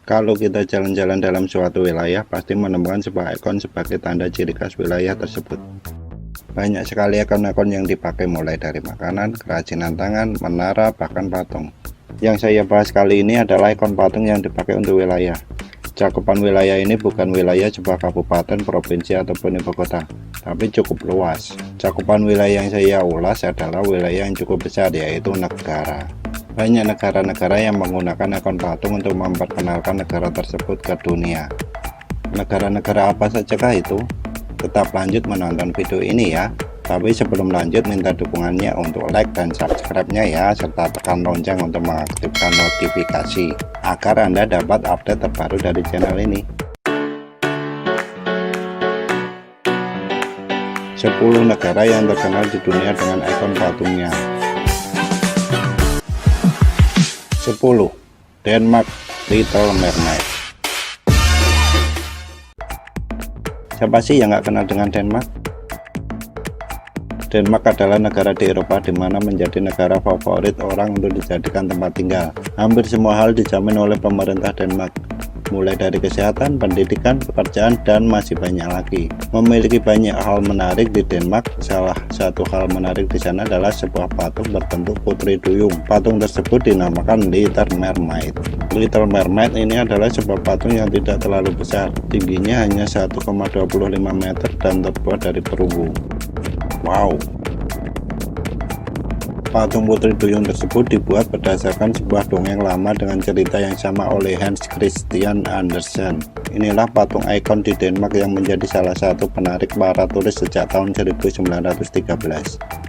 Kalau kita jalan-jalan dalam suatu wilayah, pasti menemukan sebuah ikon sebagai tanda ciri khas wilayah tersebut. Banyak sekali ikon-ikon yang dipakai mulai dari makanan, kerajinan tangan, menara, bahkan patung. Yang saya bahas kali ini adalah ikon patung yang dipakai untuk wilayah. Cakupan wilayah ini bukan wilayah sebuah kabupaten, provinsi, ataupun ibu kota, tapi cukup luas. Cakupan wilayah yang saya ulas adalah wilayah yang cukup besar, yaitu negara. Banyak negara-negara yang menggunakan ikon patung untuk memperkenalkan negara tersebut ke dunia. Negara-negara apa sajakah itu? Tetap lanjut menonton video ini ya. Tapi sebelum lanjut, minta dukungannya untuk like dan subscribe-nya ya, serta tekan lonceng untuk mengaktifkan notifikasi agar Anda dapat update terbaru dari channel ini. 10 negara yang terkenal di dunia dengan ikon patungnya. 10. Denmark, Little Mermaid. Siapa sih yang nggak kenal dengan Denmark? Denmark adalah negara di Eropa di mana menjadi negara favorit orang untuk dijadikan tempat tinggal. Hampir semua hal dijamin oleh pemerintah Denmark, mulai dari kesehatan, pendidikan, pekerjaan, dan masih banyak lagi. Memiliki banyak hal menarik di Denmark. Salah satu hal menarik di sana adalah sebuah patung berbentuk putri duyung. Patung tersebut dinamakan Little Mermaid. Little Mermaid ini adalah sebuah patung yang tidak terlalu besar, tingginya hanya 1,25 meter dan terbuat dari perunggu. Wow. Patung putri duyung tersebut dibuat berdasarkan sebuah dongeng lama dengan cerita yang sama oleh Hans Christian Andersen. Inilah patung ikon di Denmark yang menjadi salah satu penarik para turis sejak tahun 1913.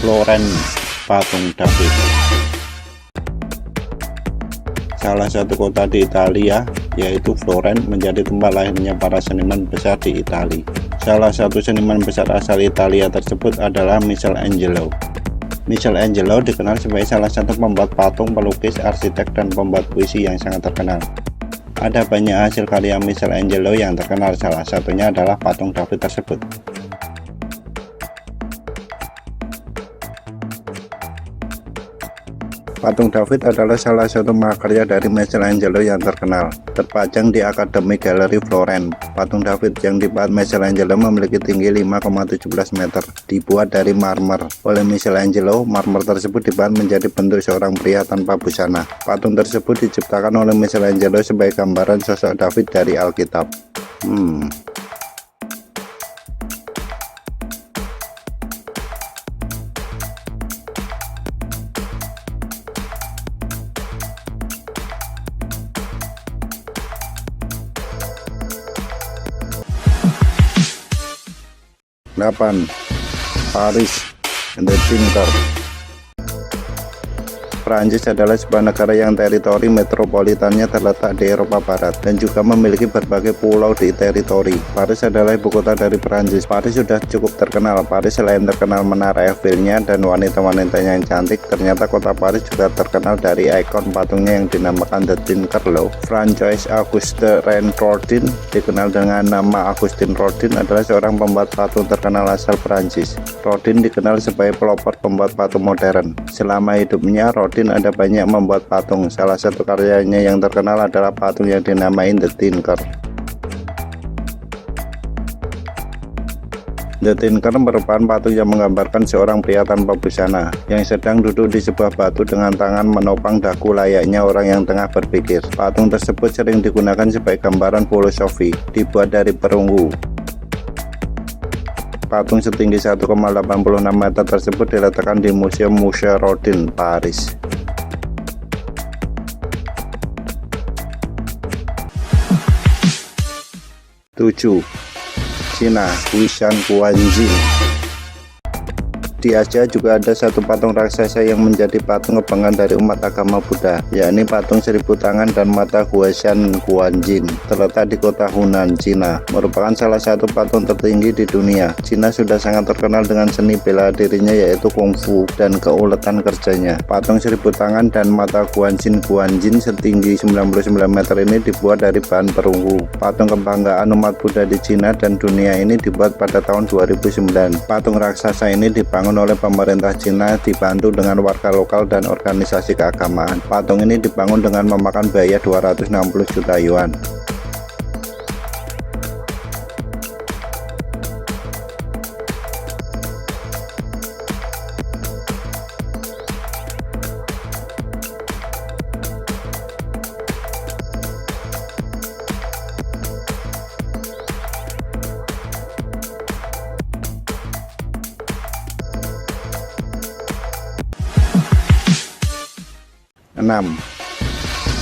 Florence, patung David. Salah satu kota di Italia, yaitu Florence, menjadi tempat lahirnya para seniman besar di Italia. Salah satu seniman besar asal Italia tersebut adalah Michelangelo. Michelangelo dikenal sebagai salah satu pembuat patung, pelukis, arsitek, dan pembuat puisi yang sangat terkenal. Ada banyak hasil karya Michelangelo yang terkenal, salah satunya adalah patung David tersebut. Patung David adalah salah satu mahakarya dari Michelangelo yang terkenal, terpajang di Akademi Galeri Florence. Patung David yang dibuat Michelangelo memiliki tinggi 5,17 meter, dibuat dari marmer. Oleh Michelangelo, marmer tersebut dibuat menjadi bentuk seorang pria tanpa busana. Patung tersebut diciptakan oleh Michelangelo sebagai gambaran sosok David dari Alkitab. 8. Paris, the Thinker. Prancis adalah sebuah negara yang teritori metropolitannya terletak di Eropa Barat dan juga memiliki berbagai pulau di teritori. Paris adalah ibu kota dari Prancis. Paris sudah cukup terkenal. Paris selain terkenal menara Eiffelnya dan wanita-wanitanya yang cantik, ternyata kota Paris juga terkenal dari ikon patungnya yang dinamakan The Tinker loh. Francois Auguste Rodin, dikenal dengan nama Augustin Rodin, adalah seorang pembuat patung terkenal asal Prancis. Rodin dikenal sebagai pelopor pembuat patung modern. Selama hidupnya, Rodin ada banyak membuat patung. Salah satu karyanya yang terkenal adalah patung yang dinamain The Tinker. The Tinker merupakan patung yang menggambarkan seorang pria tanpa busana yang sedang duduk di sebuah batu dengan tangan menopang dagu layaknya orang yang tengah berpikir. Patung tersebut sering digunakan sebagai gambaran filosofi, dibuat dari perunggu. Patung setinggi 1,86 meter tersebut diletakkan di Museum Musée Rodin, Paris. Cina, Huishan Guanjing. Di Asia juga ada satu patung raksasa yang menjadi patung kebanggaan dari umat agama Buddha, yakni patung 1000 tangan dan mata Guoshan Guanjin, terletak di kota Hunan, Cina. Merupakan salah satu patung tertinggi di dunia. Cina sudah sangat terkenal dengan seni bela dirinya yaitu kungfu dan keuletan kerjanya. Patung 1000 tangan dan mata Guanjin setinggi 99 meter ini dibuat dari bahan perunggu. Patung kebanggaan umat Buddha di Cina dan dunia ini dibuat pada tahun 2009. Patung raksasa ini dibangun oleh pemerintah Cina dibantu dengan warga lokal dan organisasi keagamaan. Patung ini dibangun dengan memakan biaya 260 juta yuan.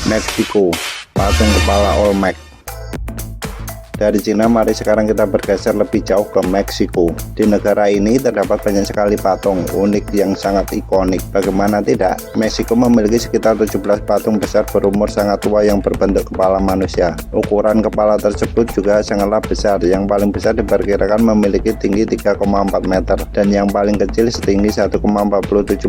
Meksiko, patung kepala Olmec. Dari Cina, mari sekarang kita bergeser lebih jauh ke Meksiko. Di negara ini terdapat banyak sekali patung unik yang sangat ikonik. Bagaimana tidak? Meksiko memiliki sekitar 17 patung besar berumur sangat tua yang berbentuk kepala manusia. Ukuran kepala tersebut juga sangatlah besar. Yang paling besar diperkirakan memiliki tinggi 3,4 meter dan yang paling kecil setinggi 1,47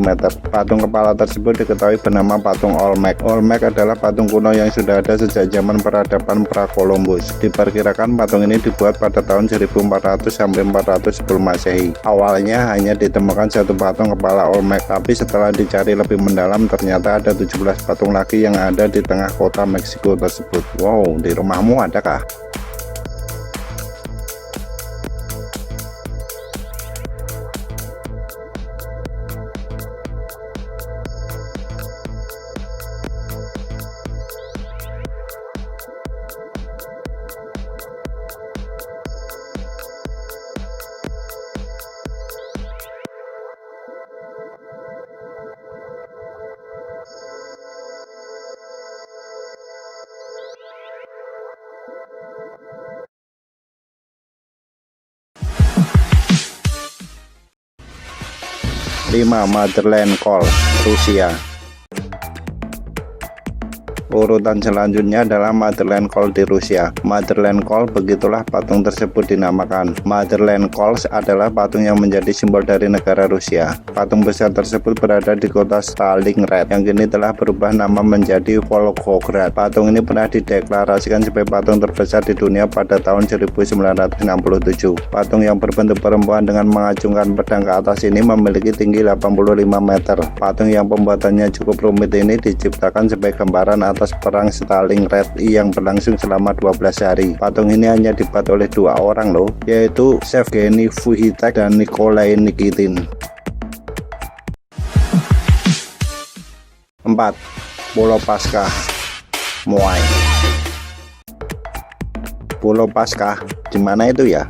meter. Patung kepala tersebut diketahui bernama patung Olmec. Olmec adalah patung kuno yang sudah ada sejak zaman peradaban pra-Columbus. Diperkirakan patung ini dibuat pada tahun 1400 sampai 410 Masehi. Awalnya hanya ditemukan satu patung kepala Olmec, tapi setelah dicari lebih mendalam ternyata ada 17 patung lagi yang ada di tengah kota Meksiko tersebut. Wow, di rumahmu adakah? 5. Motherland Call, Rusia. Urutan selanjutnya adalah Motherland Call di Rusia. Motherland Call, begitulah patung tersebut dinamakan. Motherland Calls adalah patung yang menjadi simbol dari negara Rusia. Patung besar tersebut berada di kota Stalingrad yang kini telah berubah nama menjadi Volgograd. Patung ini pernah dideklarasikan sebagai patung terbesar di dunia pada tahun 1967. Patung yang berbentuk perempuan dengan mengacungkan pedang ke atas ini memiliki tinggi 85 meter. Patung yang pembuatannya cukup rumit ini diciptakan sebagai gambaran atas perang Stalingrad yang berlangsung selama 12 hari. Patung ini hanya dibuat oleh 2 orang loh, yaitu Yevgeny Vujitek dan Nikolai Nikitin. 4. Pulau Paskah, Moai. Pulau Paskah, di mana itu ya?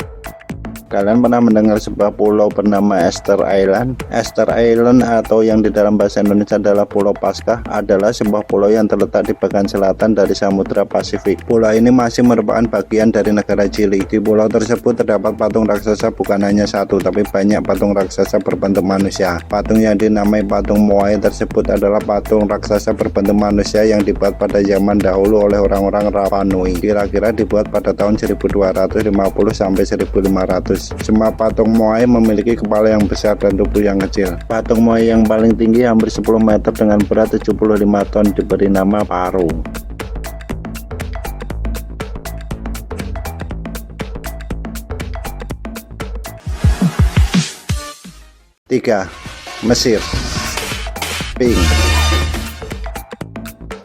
Kalian pernah mendengar sebuah pulau bernama Easter Island? Easter Island atau yang di dalam bahasa Indonesia adalah Pulau Paskah adalah sebuah pulau yang terletak di bagian selatan dari Samudra Pasifik. Pulau ini masih merupakan bagian dari negara Chili. Di pulau tersebut terdapat patung raksasa bukan hanya satu, tapi banyak patung raksasa berbentuk manusia. Patung yang dinamai patung Moai tersebut adalah patung raksasa berbentuk manusia yang dibuat pada zaman dahulu oleh orang-orang Rapa Nui. Kira-kira dibuat pada tahun 1250 sampai 1500. Semua patung Moai memiliki kepala yang besar dan tubuh yang kecil. Patung Moai yang paling tinggi hampir 10 meter dengan berat 75 ton diberi nama Paro. 3. Mesir, Pink.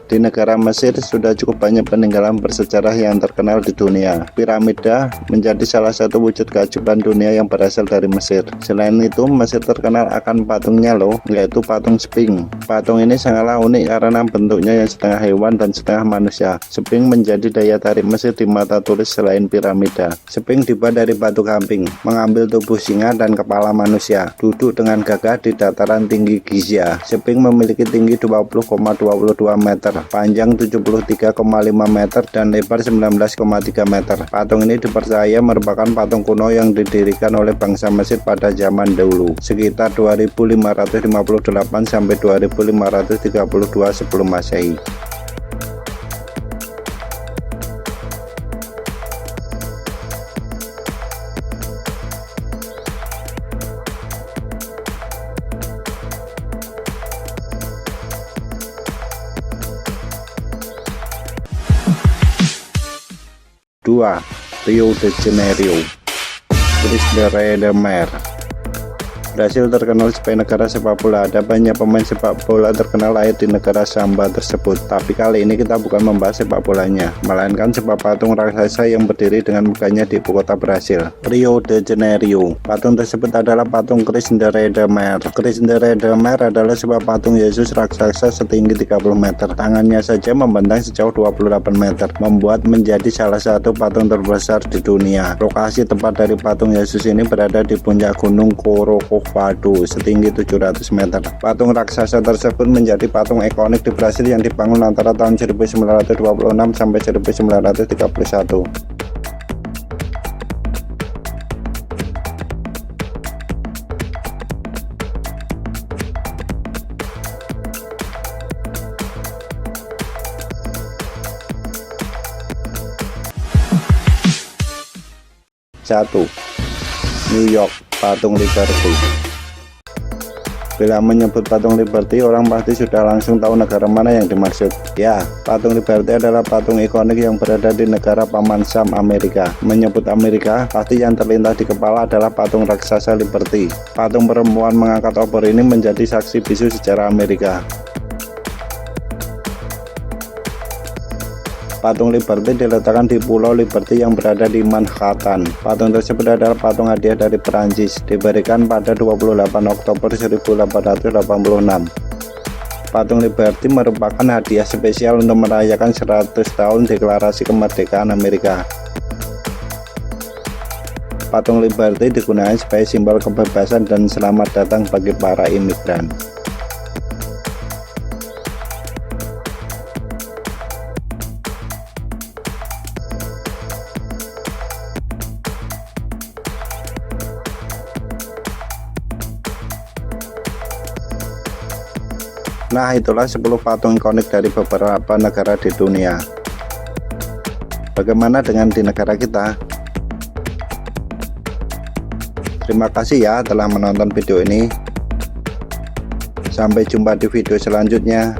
Di negara Mesir sudah cukup banyak peninggalan bersejarah yang terkenal di dunia. Piramida menjadi salah satu wujud keajaiban dunia yang berasal dari Mesir. Selain itu, Mesir terkenal akan patungnya loh, yaitu patung Sphinx. Patung ini sangatlah unik karena bentuknya yang setengah hewan dan setengah manusia. Sphinx menjadi daya tarik Mesir di mata turis selain piramida. Sphinx dibuat dari batu gamping, mengambil tubuh singa dan kepala manusia, duduk dengan gagah di dataran tinggi Giza. Sphinx memiliki tinggi 20,22 meter panjang 73,5 meter dan lebar 19,3 meter. Patung ini dipercaya merupakan patung kuno yang didirikan oleh bangsa Mesir pada zaman dahulu, sekitar 2558 sampai 2532 sebelum Masehi. Dua, Rio de Janeiro. Chris de Reutemer. Brasil terkenal sebagai negara sepak bola. Ada banyak pemain sepak bola terkenal lahir di negara Samba tersebut. Tapi kali ini kita bukan membahas sepak bolanya, melainkan sebuah patung raksasa yang berdiri dengan megahnya di ibu kota Brasil, Rio de Janeiro. Patung tersebut adalah patung Chris de Reutemer. Chris de Reutemer adalah sebuah patung Yesus raksasa setinggi 30 meter. Tangannya saja membentang sejauh 28 meter, membuat menjadi salah satu patung terbesar di dunia. Lokasi tempat dari patung Yesus ini berada di puncak gunung Corcovado setinggi 700 meter. Patung raksasa tersebut menjadi patung ikonik di Brasil yang dibangun antara tahun 1926 sampai 1931. Satu, New York, patung Liberty. Bila menyebut patung Liberty, orang pasti sudah langsung tahu negara mana yang dimaksud. Ya, patung Liberty adalah patung ikonik yang berada di negara Paman Sam, Amerika. Menyebut Amerika, pasti yang terlintas di kepala adalah patung raksasa Liberty. Patung perempuan mengangkat obor ini menjadi saksi bisu sejarah Amerika. Patung Liberty diletakkan di Pulau Liberty yang berada di Manhattan. Patung tersebut adalah patung hadiah dari Perancis, diberikan pada 28 Oktober 1886. Patung Liberty merupakan hadiah spesial untuk merayakan 100 tahun deklarasi kemerdekaan Amerika. Patung Liberty digunakan sebagai simbol kebebasan dan selamat datang bagi para imigran. Nah, itulah 10 patung ikonik dari beberapa negara di dunia. Bagaimana dengan di negara kita? Terima kasih ya telah menonton video ini. Sampai jumpa di video selanjutnya.